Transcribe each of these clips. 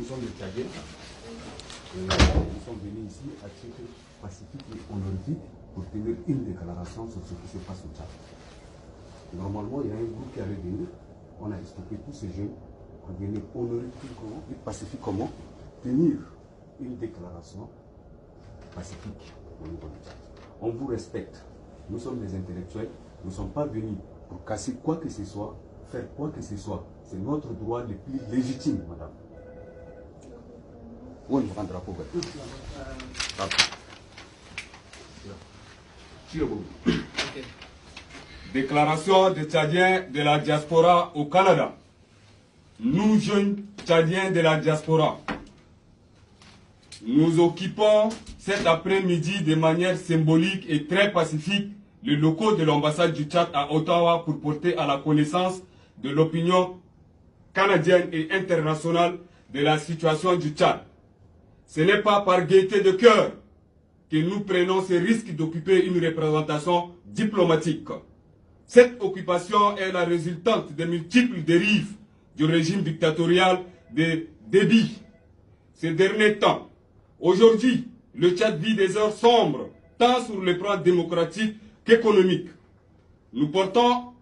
sommes des Tchadiens. Nous sommes venus ici à titre pacifique et honorifique pour tenir une déclaration sur ce qui se passe au Tchad. Normalement, il y a un groupe qui allait venir. On a stoppé tous ces jeunes pour venir honorifiquement et pacifiquement tenir une déclaration pacifique au niveau du Tchad. On vous respecte. Nous sommes des intellectuels. Nous ne sommes pas venus pour casser quoi que ce soit, faire quoi que ce soit. C'est notre droit le plus légitime, madame. Où est-ce qu'on drapeau? Déclaration des Tchadiens de la diaspora au Canada. Nous, jeunes Tchadiens de la diaspora, nous occupons cet après-midi de manière symbolique et très pacifique les locaux de l'ambassade du Tchad à Ottawa pour porter à la connaissance de l'opinion canadienne et internationale de la situation du Tchad. Ce n'est pas par gaieté de cœur que nous prenons ce risque d'occuper une représentation diplomatique. Cette occupation est la résultante des multiples dérives du régime dictatorial de Déby ces derniers temps. Aujourd'hui, le Tchad vit des heures sombres, tant sur le plan démocratique qu'économique. Nous portons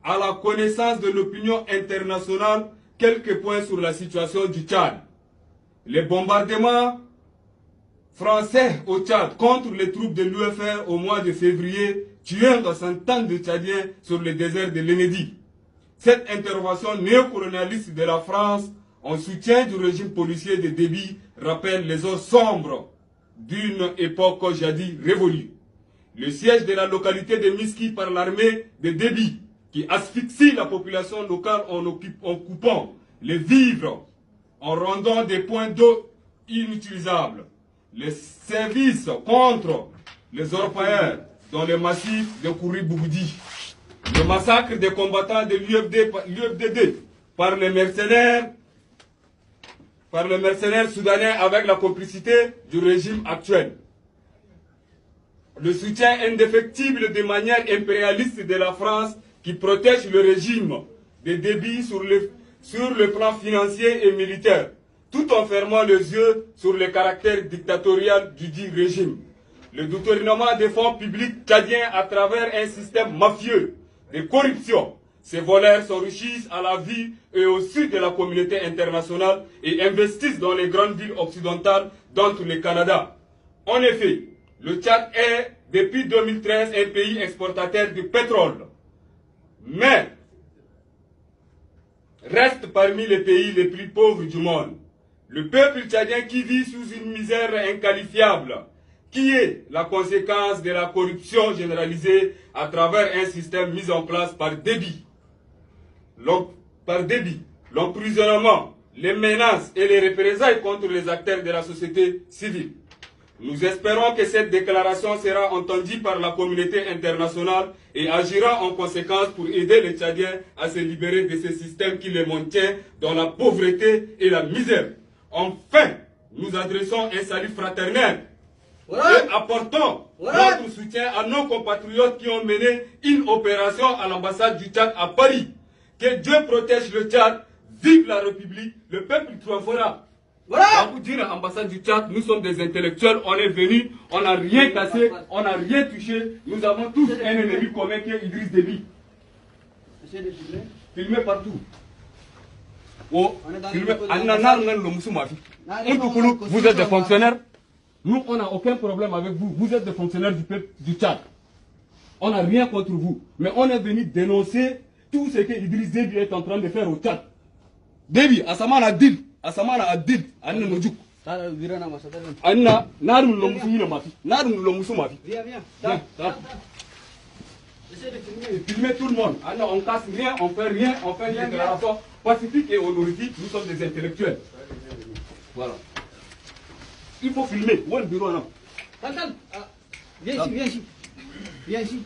à la connaissance de l'opinion internationale quelques points sur la situation du Tchad. Les bombardements français au Tchad contre les troupes de l'UFR au mois de février, tuant des centaines de Tchadiens sur le désert de l'Enedi. Cette intervention néocolonialiste de la France en soutien du régime policier de Déby rappelle les heures sombres d'une époque jadis révolue. Le siège de la localité de Miski par l'armée de Déby, qui asphyxie la population locale en coupant les vivres, en rendant des points d'eau inutilisables. Les services contre les orpailleurs dans les massifs de Kouri-Bougoudi. Le massacre des combattants de l'UFDD par les mercenaires soudanais avec la complicité du régime actuel. Le soutien indéfectible de manière impérialiste de la France qui protège le régime de Déby sur le plan financier et militaire, tout en fermant les yeux sur le caractère dictatorial du dit régime. Le détournement des fonds publics tchadiens à travers un système mafieux de corruption. Ces voleurs s'enrichissent à la vie et au sud de la communauté internationale et investissent dans les grandes villes occidentales, dont le Canada. En effet, le Tchad est, depuis 2013, un pays exportateur de pétrole, mais reste parmi les pays les plus pauvres du monde. Le peuple tchadien qui vit sous une misère inqualifiable, qui est la conséquence de la corruption généralisée à travers un système mis en place par Déby. L'emprisonnement, les menaces et les représailles contre les acteurs de la société civile. Nous espérons que cette déclaration sera entendue par la communauté internationale et agira en conséquence pour aider les Tchadiens à se libérer de ce système qui les maintient dans la pauvreté et la misère. Enfin, nous adressons un salut fraternel et apportons notre soutien à nos compatriotes qui ont mené une opération à l'ambassade du Tchad à Paris. Que Dieu protège le Tchad, vive la République, le peuple triomphera. À vous dire, l'ambassade du Tchad, nous sommes des intellectuels, on est venus, on n'a rien cassé, on n'a rien touché. Nous avons tous un ennemi commun qui est Idriss Déby. Filmez partout. Vous êtes des fonctionnaires. Nous, on n'a aucun problème avec vous. Vous êtes des fonctionnaires du peuple du Tchad. On n'a rien contre vous. Mais on est venu dénoncer tout ce que Idriss Déby est en train de faire au Tchad. Déby, Asamana Adil. Asamana Adil. Anna Nojuk. Anna, Narum Lomusu Mafi. Narum Lomusu Mafi. Viens. Essayez de filmer tout le monde. Anna, on casse rien, on fait rien, on fait une déclaration pacifique et honorifique. Nous sommes des intellectuels. Voilà. Il faut filmer. Où est le bureau là? Viens ici.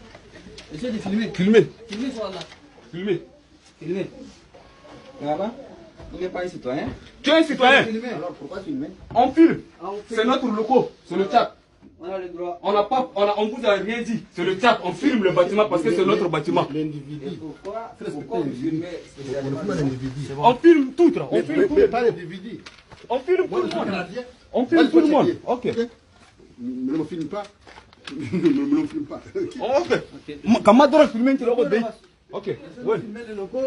Essayez de filmer. Filmer sur là. Filmer. Là-bas. Tu n'es pas un citoyen. Tu es un citoyen. Alors pourquoi filmer? On filme. C'est notre loco. C'est le Tchad. a le droit. On vous a rien dit. C'est le Tchad. On filme le bâtiment parce que c'est notre bâtiment. Et pourquoi vous filmez spécialement? On filme tout. On filme tout. Pas l'individu. On filme tout le monde. Canadien. On filme tout le monde. Ok. Ne me filme pas. Ne me filme pas. Ok. Kamadora filmer le logo. Ok. Filmez les locaux.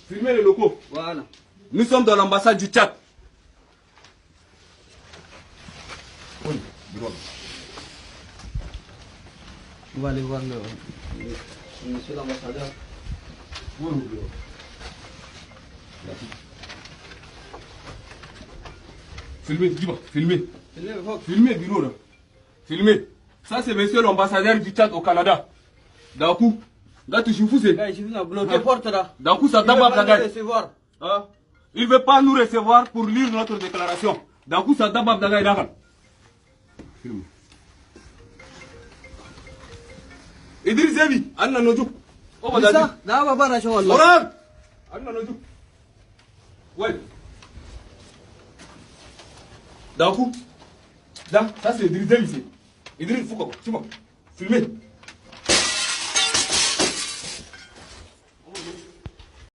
Filmez les locaux. Voilà. Nous sommes dans l'ambassade du Tchad. On va aller voir le monsieur l'ambassadeur. Filmez, dis-moi, filmez. Filmez, Fox. Filmez, bureau là. Filmez. Ça, c'est monsieur l'ambassadeur du Tchad au Canada. D'un coup, là, tu joues c'est. Là, je viens bloquer porte là. D'un coup, ça Il veut d'abord pas la nous recevoir. Hein? Il ne veut pas nous recevoir pour lire notre déclaration. D'un coup, ça d'abord la gagne. Filmez. Idriss Zebi, Anna Nojuk. Oh, madame. Ça, là, on va voir la chose. Oran! Anna Nojuk. Ouais. D'un coup, là, ça c'est Idriss Zebi ici. Idriss, faut quoi? Filmez.